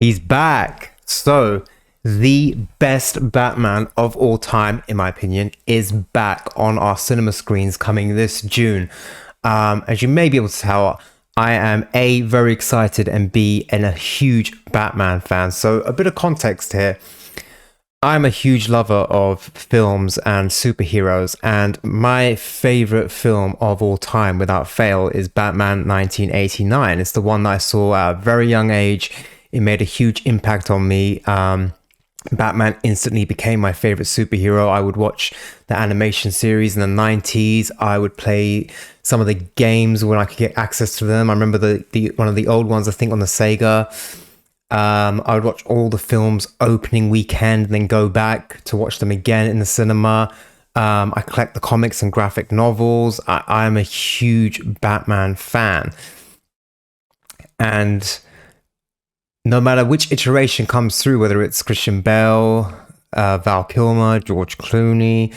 He's back. So, the best Batman of all time, in my opinion, is back on our cinema screens coming this June. As you may be able to tell, I am A, very excited, and B, a huge Batman fan. So, a bit of context here. I'm a huge lover of films and superheroes, and my favorite film of all time, without fail, is Batman 1989. It's the one that I saw at a very young age. It made a huge impact on me. Batman instantly became my favorite superhero. I would watch the animation series in the 90s. I would play some of the games when I could get access to them. I remember the one of the old ones, I think, on the Sega. I would watch all the films opening weekend and then go back to watch them again in the cinema. I collect the comics and graphic novels. I am a huge Batman fan. And no matter which iteration comes through, whether it's Christian Bale, Val Kilmer, George Clooney,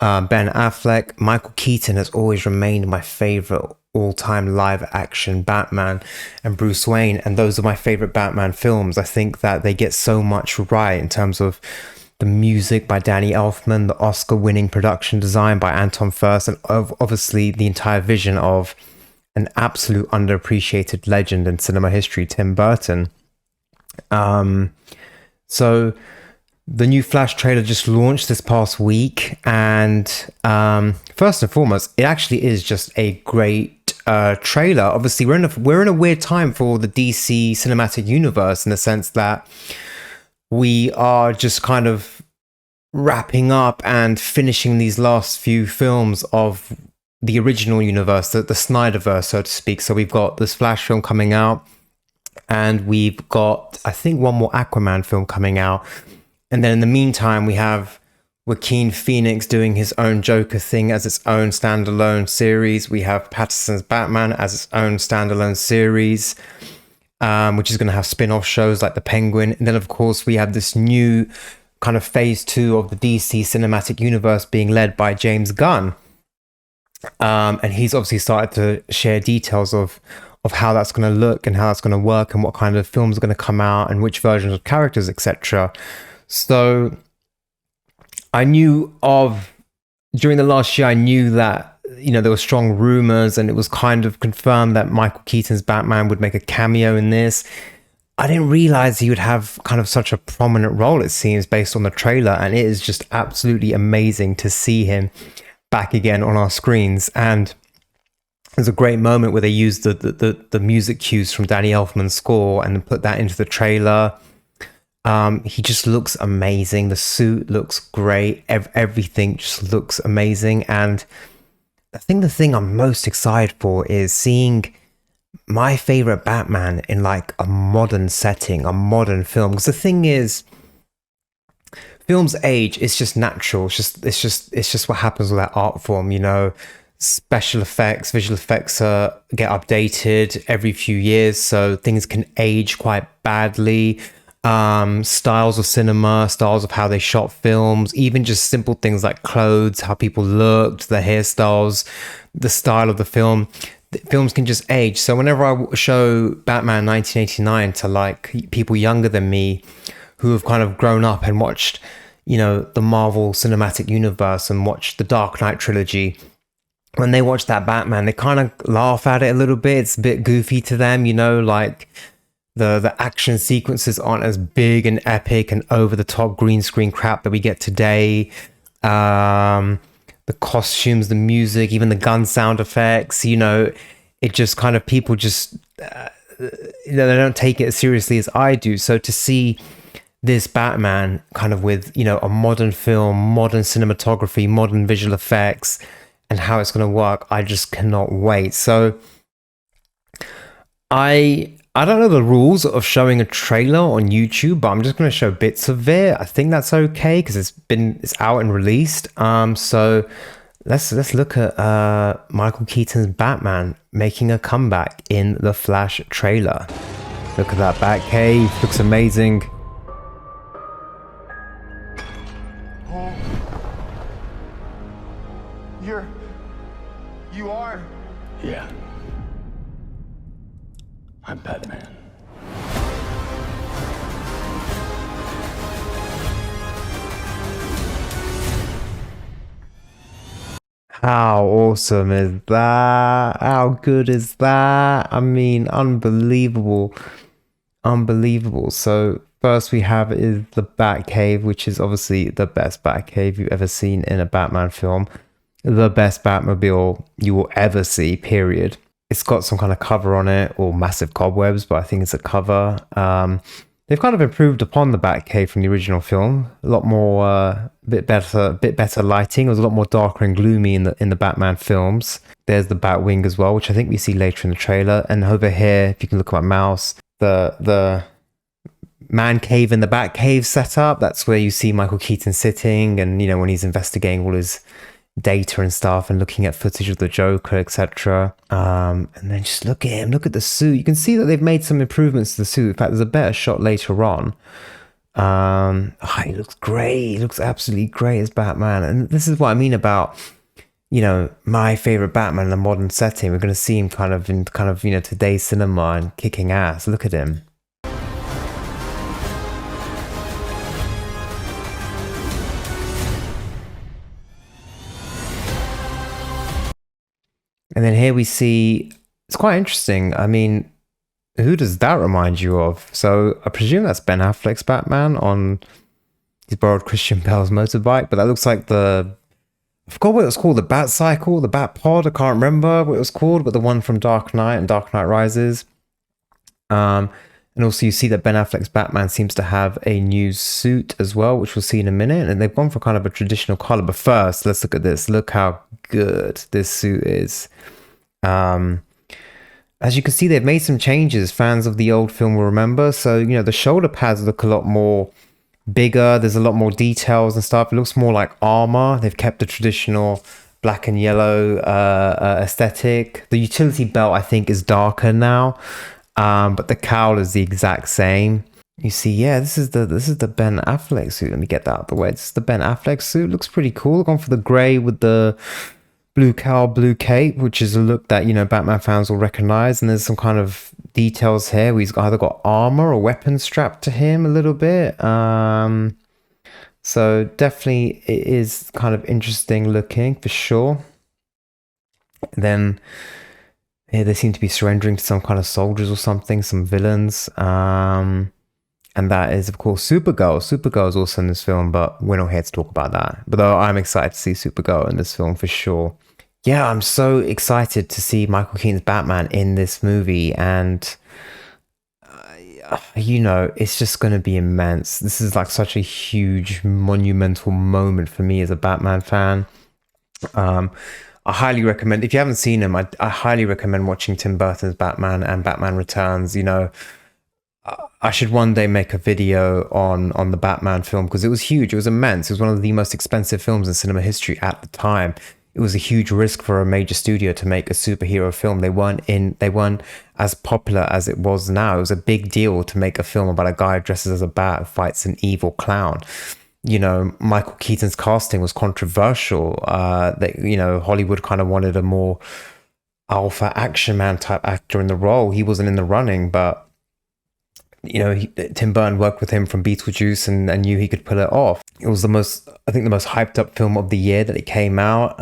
Ben Affleck, Michael Keaton has always remained my favorite all-time live-action Batman, and Bruce Wayne, and those are my favorite Batman films. I think that they get so much right in terms of the music by Danny Elfman, the Oscar-winning production design by Anton Furst, and obviously the entire vision of an absolute underappreciated legend in cinema history, Tim Burton. So the new Flash trailer just launched this past week, and first and foremost, it actually is just a great trailer. Obviously, we're in a weird time for the DC cinematic universe in the sense that we are just kind of wrapping up and finishing these last few films of the original universe, the Snyderverse, so to speak. So we've got this Flash film coming out, and we've got, I think, one more Aquaman film coming out. And then in the meantime, we have Joaquin Phoenix doing his own Joker thing as its own standalone series. We have Pattinson's Batman as its own standalone series, which is going to have spin-off shows like The Penguin. And then, of course, we have this new kind of phase 2 of the DC cinematic universe being led by James Gunn. And he's obviously started to share details of how that's going to look and how that's going to work and what kind of films are going to come out and which versions of characters, etc. So I knew during the last year, I knew that, there were strong rumors and it was kind of confirmed that Michael Keaton's Batman would make a cameo in this. I didn't realize he would have kind of such a prominent role, it seems, based on the trailer. And it is just absolutely amazing to see him back again on our screens. And there's a great moment where they used the music cues from Danny Elfman's score and put that into the trailer. He just looks amazing. The suit looks great. Everything just looks amazing. And I think the thing I'm most excited for is seeing my favorite Batman in like a modern setting, a modern film. Because the thing is, films age. It's just natural. It's just what happens with that art form. Special effects, visual effects get updated every few years, so things can age quite badly. Styles of cinema, styles of how they shot films, even just simple things like clothes, how people looked, the hairstyles, the style of the film. Films can just age. So whenever I show Batman 1989 to like people younger than me who have kind of grown up and watched, the Marvel Cinematic Universe and watched the Dark Knight trilogy, when they watch that Batman, they kind of laugh at it a little bit. It's a bit goofy to them, like the action sequences aren't as big and epic and over the top green screen crap that we get today. The costumes, the music, even the gun sound effects, it just kind of, people just, they don't take it as seriously as I do. So to see this Batman kind of with, a modern film, modern cinematography, modern visual effects, and how it's going to work, I just cannot wait. So I don't know the rules of showing a trailer on YouTube, but I'm just going to show bits of it. I think that's okay because it's out and released. So let's look at Michael Keaton's Batman making a comeback in the Flash trailer. Look at that Batcave, looks amazing. You are? Yeah. I'm Batman. How awesome is that? How good is that? I mean, unbelievable. Unbelievable. So first we have is the Batcave, which is obviously the best Batcave you've ever seen in a Batman film. The best Batmobile you will ever see, period. It's got some kind of cover on it or massive cobwebs, but I think it's a cover. They've kind of improved upon the Batcave from the original film. A lot more, bit better lighting. It was a lot more darker and gloomy in the Batman films. There's the Batwing as well, which I think we see later in the trailer. And over here, if you can look at my mouse, the man cave and the bat cave setup. That's where you see Michael Keaton sitting, and when he's investigating all his data and stuff and looking at footage of the Joker, etc. And then just look at him, look at the suit. You can see that they've made some improvements to the suit. In fact, there's a better shot later on. He looks great. He looks absolutely great as Batman. And this is what I mean about my favorite Batman in a modern setting. We're going to see him kind of in today's cinema and kicking ass. Look at him. And then here we see, it's quite interesting. I mean, who does that remind you of? So I presume that's Ben Affleck's Batman on, he's borrowed Christian Bale's motorbike, but that looks like I forgot what it was called, the Bat Cycle, the Bat Pod. I can't remember what it was called, but the one from Dark Knight and Dark Knight Rises. And also you see that Ben Affleck's Batman seems to have a new suit as well, which we'll see in a minute. And they've gone for kind of a traditional color. But first, let's look at this. Look how good this suit is. As you can see, they've made some changes. Fans of the old film will remember. So, the shoulder pads look a lot more bigger. There's a lot more details and stuff. It looks more like armor. They've kept the traditional black and yellow aesthetic. The utility belt, I think, is darker now. But the cowl is the exact same. You see, yeah, this is the Ben Affleck suit. Let me get that out of the way. This is the Ben Affleck suit. Looks pretty cool. Gone for the grey with the blue cowl, blue cape, which is a look that Batman fans will recognize. And there's some kind of details here. He's either got armor or weapons strapped to him a little bit. So definitely it is kind of interesting looking for sure. Then here they seem to be surrendering to some kind of soldiers or something, some villains. And that is, of course, Supergirl. Supergirl is also in this film, but we're not here to talk about that. But though I'm excited to see Supergirl in this film for sure. Yeah, I'm so excited to see Michael Keaton's Batman in this movie. And, it's just going to be immense. This is like such a huge, monumental moment for me as a Batman fan. I highly recommend, if you haven't seen him, I highly recommend watching Tim Burton's Batman and Batman Returns. I should one day make a video on the Batman film because it was huge. It was immense. It was one of the most expensive films in cinema history at the time. It was a huge risk for a major studio to make a superhero film. They weren't as popular as it was now. It was a big deal to make a film about a guy dresses as a bat who fights an evil clown. Michael Keaton's casting was controversial. Hollywood kind of wanted a more alpha action man type actor in the role. He wasn't in the running, but Tim Burton worked with him from Beetlejuice and knew he could pull it off. It was the most hyped up film of the year that it came out.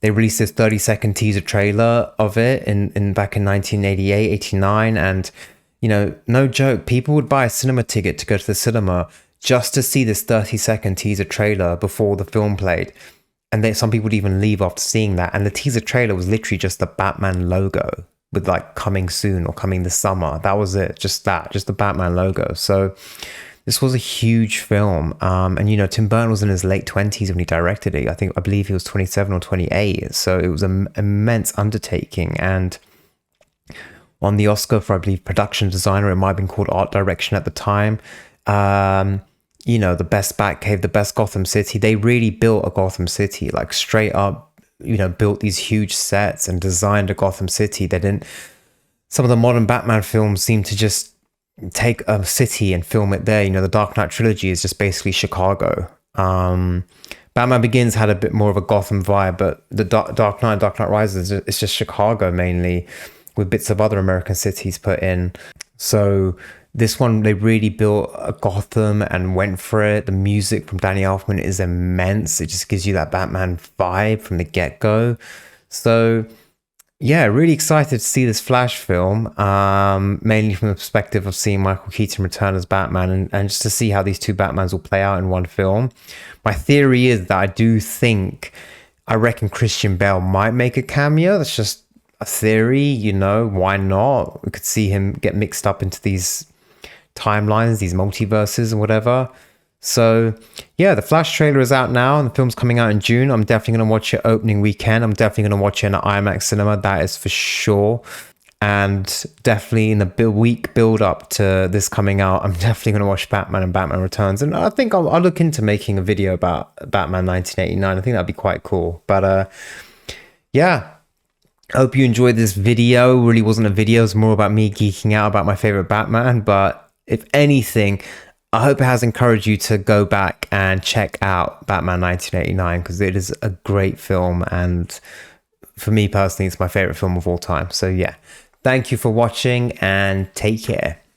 They released this 30-second teaser trailer of it back in 1988, 89, and no joke, people would buy a cinema ticket to go to the cinema just to see this 30-second teaser trailer before the film played. And some people would even leave after seeing that. And the teaser trailer was literally just the Batman logo with like coming soon or coming this summer. That was it. Just the Batman logo. So this was a huge film. And Tim Burton was in his late 20s when he directed it. I believe he was 27 or 28. So it was an immense undertaking. And won the Oscar for, I believe, production designer. It might have been called art direction at the time. The best Batcave, the best Gotham City. They really built a Gotham City, like straight up, built these huge sets and designed a Gotham City. Some of the modern Batman films seem to just take a city and film it there. The Dark Knight trilogy is just basically Chicago. Batman Begins had a bit more of a Gotham vibe, but the Dark Knight Rises, it's just Chicago mainly, with bits of other American cities put in. So this one, they really built a Gotham and went for it. The music from Danny Elfman is immense. It just gives you that Batman vibe from the get-go. So yeah, really excited to see this Flash film, mainly from the perspective of seeing Michael Keaton return as Batman, and just to see how these two Batmans will play out in one film. My theory is that I reckon Christian Bale might make a cameo. That's just a theory, why not? We could see him get mixed up into these timelines, these multiverses, or whatever. So yeah, the Flash trailer is out now and the film's coming out in June. I'm definitely going to watch it opening weekend. I'm definitely going to watch it in an IMAX cinema, that is for sure. And definitely in the week build up to this coming out, I'm definitely going to watch Batman and Batman Returns. And I think I'll look into making a video about Batman 1989. I think that'd be quite cool. But yeah, I hope you enjoyed this video. It really wasn't a video. It's more about me geeking out about my favorite Batman. But if anything, I hope it has encouraged you to go back and check out Batman 1989, because it is a great film, and for me personally, it's my favorite film of all time. So yeah, thank you for watching and take care.